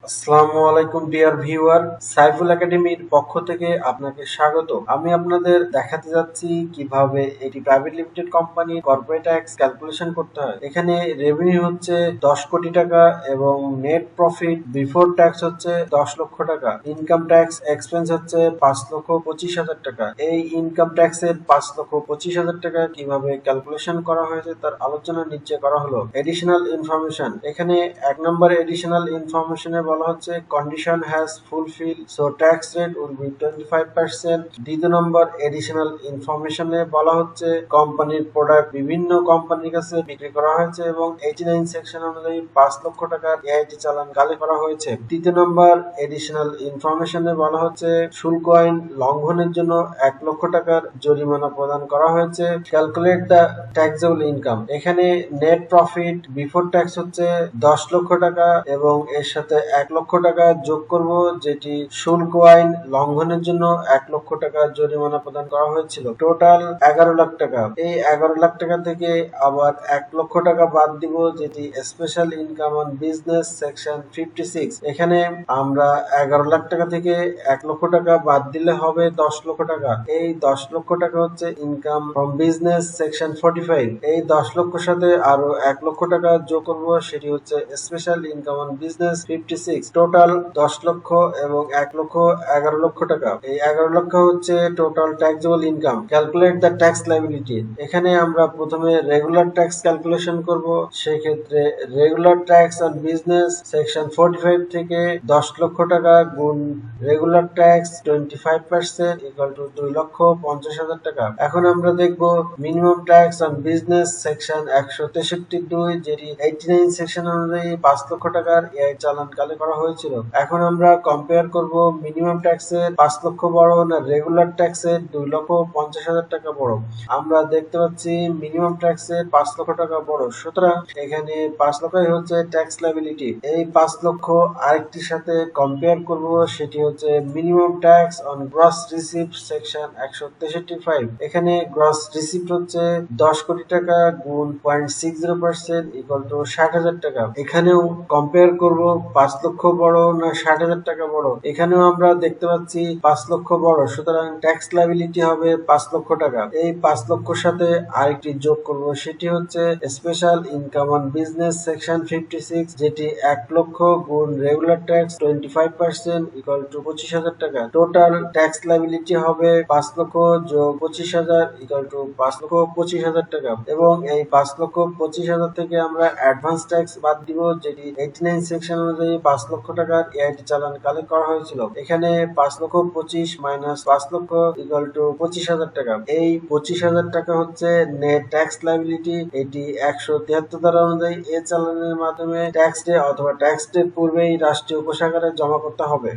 আসসালামু আলাইকুম dear viewer, Saiful একাডেমির পক্ষ থেকে আপনাকে স্বাগত। আমি আপনাদের দেখাতে যাচ্ছি কিভাবে একটি private limited company corporate tax calculation করতে হয়। এখানে রেভিনিউ হচ্ছে 10 কোটি টাকা এবং নেট প্রফিট বিফোর ট্যাক্স হচ্ছে 10 লক্ষ টাকা। ইনকাম ট্যাক্স এক্সপেন্স হচ্ছে 5,25,000 টাকা। এই ইনকাম ট্যাক্সের 5,25,000 টাকা কিভাবে ক্যালকুলেশন করা হয়েছে তার আলোচনা নিচে করা হলো। এডিশনাল ইনফরমেশন, এখানে 1 নম্বর এডিশনাল ইনফরমেশনে বলা হচ্ছে condition has fulfil so tax rate will be 25%। দ্বিতীয় নম্বর এডিশনাল ইনফরমেশনে বলা হচ্ছে কোম্পানির প্রোডাক্ট বিভিন্ন কোম্পানির কাছে বিক্রি করা হয়েছে এবং 89 সেকশন অনুযায়ী 5 লক্ষ টাকার এআইটি চালান গালি করা হয়েছে। তৃতীয় নম্বর এডিশনাল ইনফরমেশনে বলা হচ্ছে শুল্ক আইন লঙ্ঘনের জন্য 1 লক্ষ টাকার জরিমানা প্রদান করা হয়েছে। ক্যালকুলেট দ্য ট্যাক্সেবল ইনকাম, এখানে নেট প্রফিট বিফোর ট্যাক্স হচ্ছে 10 লক্ষ টাকা এবং এর সাথে 1 লক্ষ টাকা যোগ করব, যেটি শুল্ক আইন লঙ্ঘনের জন্য 1 লক্ষ টাকা জরিমানা প্রদান করা হয়েছিল। টোটাল 11 লাখ টাকা। এই 11 লাখ টাকা থেকে আবার 1 লক্ষ টাকা বাদ দিব, যেটি special income on business section 56। এখানে আমরা 11 লাখ টাকা থেকে 1 লক্ষ টাকা বাদ দিলে হবে 10 লক্ষ টাকা। এই 10 লক্ষ টাকা হচ্ছে ইনকাম ফ্রম বিজনেস সেকশন 45। এই 10 লক্ষর সাথে আরো 1 লক্ষ টাকা যোগ করব, সেটি হচ্ছে special income on business 56। Total 10 লক্ষ এবং 1 লক্ষ 11 লক্ষ টাকা। এই 11 লক্ষ হচ্ছে total taxable income. Calculate the tax liability, এখানে আমরা প্রথমে রেগুলার ট্যাক্স ক্যালকুলেশন করব। সেই ক্ষেত্রে regular tax on business section 45 থেকে 10 লক্ষ টাকা গুণ রেগুলার ট্যাক্স 25% ইকুয়াল টু 2,50,000 টাকা। এখন আমরা দেখব minimum tax on business section 163(2), যেটি 89 সেকশন অনুযায়ী 5 লক্ষ টাকার এআই চালান কালে করা হয়েছিল। এখন আমরা কম্পেয়ার করব মিনিমাম ট্যাক্সের 5 লক্ষ বড় না রেগুলার ট্যাক্সের 2,50,000 টাকা বড়। আমরা দেখতে পাচ্ছি মিনিমাম ট্যাক্সের 5 লক্ষ টাকা বড়, সুতরাং এখানে 5 লক্ষই হচ্ছে ট্যাক্স লায়াবিলিটি। এই 5 লক্ষ আরেকটির সাথে কম্পেয়ার করব, সেটি হচ্ছে minimum tax on gross receipt section 163(5). এখানে গ্রস রিসিপ্ট হচ্ছে 10 কোটি টাকা গুণ 0.60% ইকুয়াল টু 60,000 টাকা। এখানেও কম্পেয়ার করব 5 লক্ষ বড় না 60,000 টাকা বড়। এখানেও আমরা দেখতে পাচ্ছি 5 লক্ষ বড়, সুতরাং ট্যাক্স লায়াবিলিটি হবে 5 লক্ষ টাকা। এই 5 লক্ষর সাথে আরেকটি যোগ করব, সেটি হচ্ছে special income on business section 56, যেটি 1 লক্ষ গুণ রেগুলার ট্যাক্স 25% ইকুয়াল টু 25,000 টাকা। টোটাল ট্যাক্স লায়াবিলিটি হবে 5 লক্ষ যোগ 25,000 ইকুয়াল টু 5,25,000 টাকা। এবং এই 5,25,000 থেকে আমরা অ্যাডভান্স ট্যাক্স বাদ দিব, যেটি 89 সেকশন অনুযায়ী 5 লক্ষ টাকার এআইটি চালান কালেক্ট করা হয়েছিল। এখানে 5,25,000 মাইনাস 5 লক্ষ ইকুয়াল টু 25,000 টাকা। এই 25,000 টাকা হচ্ছে নেট ট্যাক্স লায়াবিলিটি। এটি 173 ধারা অনুযায়ী এ চালানের মাধ্যমে ট্যাক্স ডে অথবা ট্যাক্স ডে পূর্বেই রাষ্ট্রীয় কোষাগারে জমা করতে হবে।